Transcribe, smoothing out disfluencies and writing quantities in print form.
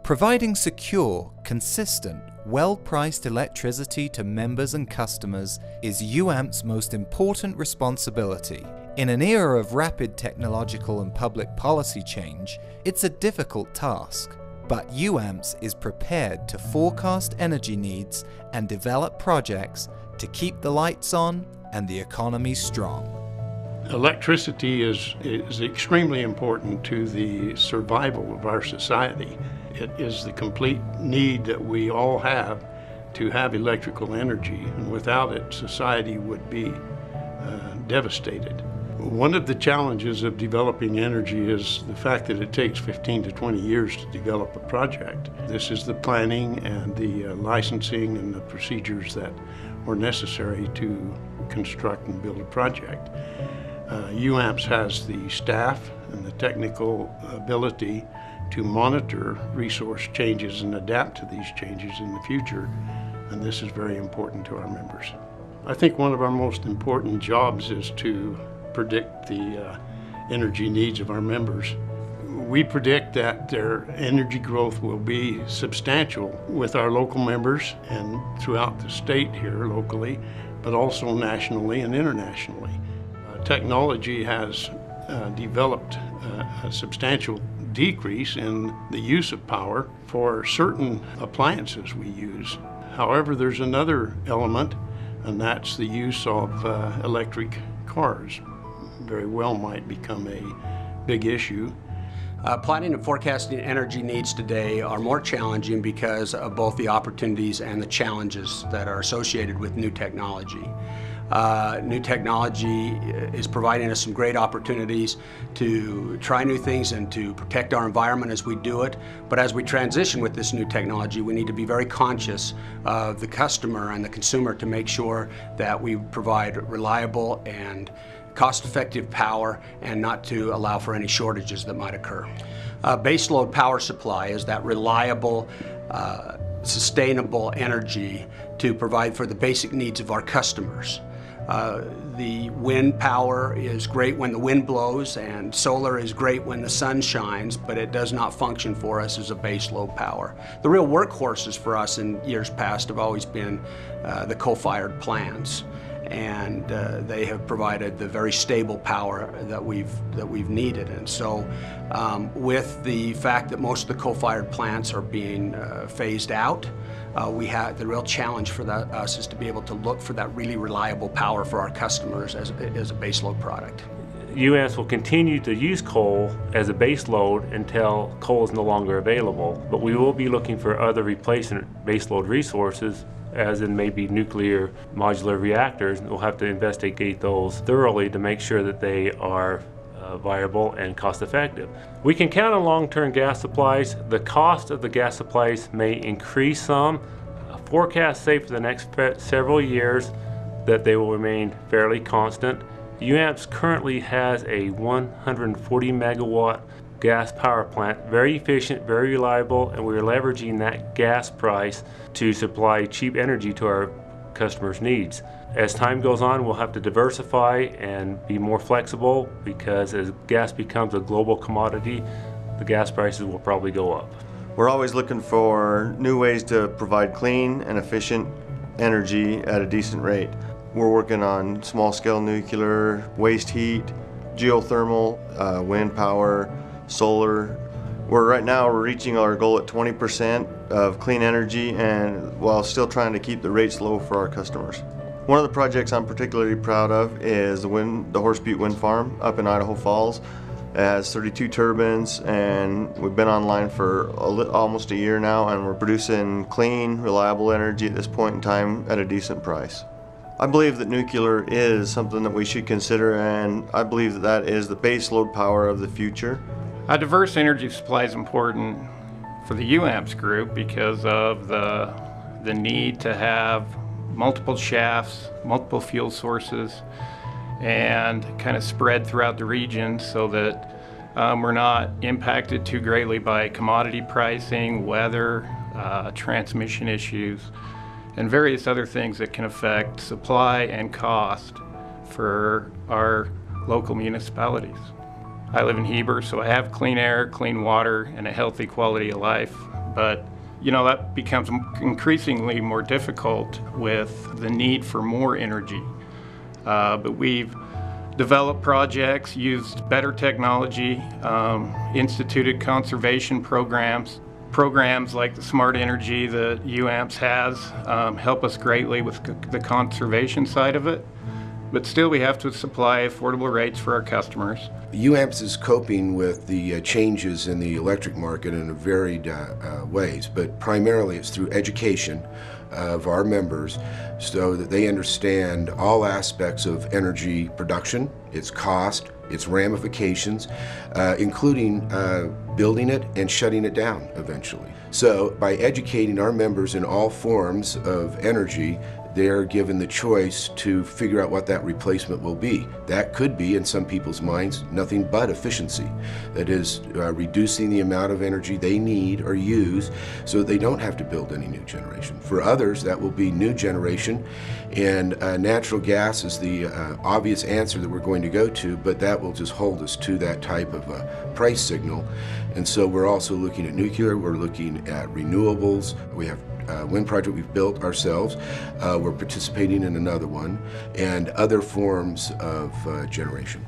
Providing secure, consistent, well-priced electricity to members and customers is Uamps' most important responsibility. In an era of rapid technological and public policy change, it's a difficult task, but Uamps is prepared to forecast energy needs and develop projects to keep the lights on and the economy strong. Electricity is extremely important to the survival of our society. It is the complete need that we all have to have electrical energy, and without it, society would be devastated. One of the challenges of developing energy is the fact that it takes 15 to 20 years to develop a project. This is the planning and the licensing and the procedures that were necessary to construct and build a project. Uamps has the staff and the technical ability to monitor resource changes and adapt to these changes in the future, and this is very important to our members. I think one of our most important jobs is to predict the energy needs of our members. We predict that their energy growth will be substantial with our local members and throughout the state here locally, but also nationally and internationally. Technology has developed a substantial decrease in the use of power for certain appliances we use. However, there's another element, and that's the use of electric cars. Very well might become a big issue. Planning and forecasting energy needs today are more challenging because of both the opportunities and the challenges that are associated with new technology. New technology is providing us some great opportunities to try new things and to protect our environment as we do it. But as we transition with this new technology, we need to be very conscious of the customer and the consumer to make sure that we provide reliable and cost-effective power and not to allow for any shortages that might occur. Baseload power supply is that reliable, sustainable energy to provide for the basic needs of our customers. The wind power is great when the wind blows, and solar is great when the sun shines, but it does not function for us as a base load power. The real workhorses for us in years past have always been the coal-fired plants, and they have provided the very stable power that we've needed. And so with the fact that most of the coal-fired plants are being phased out, the real challenge for us is to be able to look for that really reliable power for our customers as a baseload product. Uamps will continue to use coal as a base load until coal is no longer available, but we will be looking for other replacement baseload resources, as in maybe nuclear modular reactors. We'll have to investigate those thoroughly to make sure that they are viable and cost effective. We can count on long-term gas supplies. The cost of the gas supplies may increase some. Forecasts say for the next several years that they will remain fairly constant. Uamps currently has a 140 megawatt gas power plant, very efficient, very reliable, and we're leveraging that gas price to supply cheap energy to our customers' needs. As time goes on, we'll have to diversify and be more flexible, because as gas becomes a global commodity, the gas prices will probably go up. We're always looking for new ways to provide clean and efficient energy at a decent rate. We're working on small-scale nuclear, waste heat, geothermal, wind power, solar. Right now we're reaching our goal at 20% of clean energy, and while still trying to keep the rates low for our customers. One of the projects I'm particularly proud of is the Horse Butte Wind Farm up in Idaho Falls. It has 32 turbines, and we've been online for almost a year now, and we're producing clean, reliable energy at this point in time at a decent price. I believe that nuclear is something that we should consider, and I believe that that is the base load power of the future. A diverse energy supply is important for the Uamps group because of the need to have multiple shafts, multiple fuel sources, and kind of spread throughout the region so that we're not impacted too greatly by commodity pricing, weather, transmission issues, and various other things that can affect supply and cost for our local municipalities. I live in Heber, so I have clean air, clean water, and a healthy quality of life, but that becomes increasingly more difficult with the need for more energy. But we've developed projects, used better technology, instituted conservation programs. Programs like the Smart Energy that Uamps has help us greatly with the conservation side of it. But still, we have to supply affordable rates for our customers. Uamps is coping with the changes in the electric market in varied ways, but primarily it's through education of our members so that they understand all aspects of energy production, its cost, its ramifications, including building it and shutting it down eventually. So by educating our members in all forms of energy, they're given the choice to figure out what that replacement will be. That could be, in some people's minds, nothing but efficiency. That is, reducing the amount of energy they need or use so that they don't have to build any new generation. For others, that will be new generation, and natural gas is the obvious answer that we're going to go to, but that will just hold us to that type of price signal. And so we're also looking at nuclear, we're looking at renewables, we have wind project we've built ourselves. We're participating in another one, and other forms of generation.